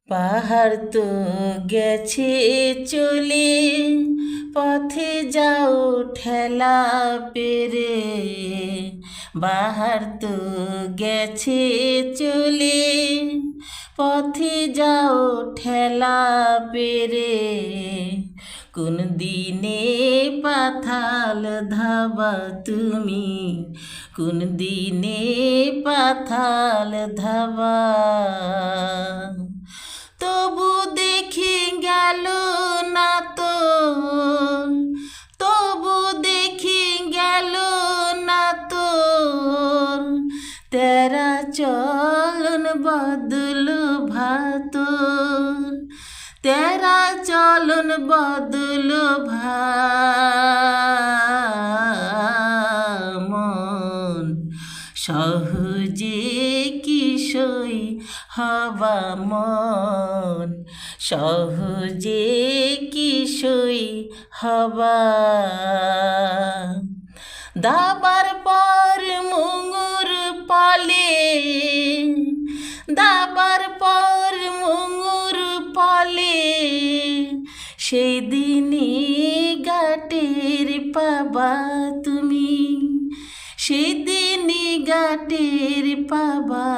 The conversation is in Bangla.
পাহাড় তো গেছে চলে, পথে যাও ঠেলা পেরে। বাহার তো গেছে চলে, পথে যাও ঠেলা পেরে। কোন দিনে পাথাল ধাবা তুমি, কোন দিনে পাথাল ধাবা। তবু দেখি গেল না তো, তবু দেখি গেল না তো। তেরা চলন বদল ভাতর, তেরা চলন বদল মন। সহজে কিশোই হবা মন, সহজে কিশোই হবা। দাবার পর মুঙুর পালে, দাবার পর মুঙুর পালে। সেই দিনই গাটের পাবা তুমি, সেই দিনই গাটের পাবা।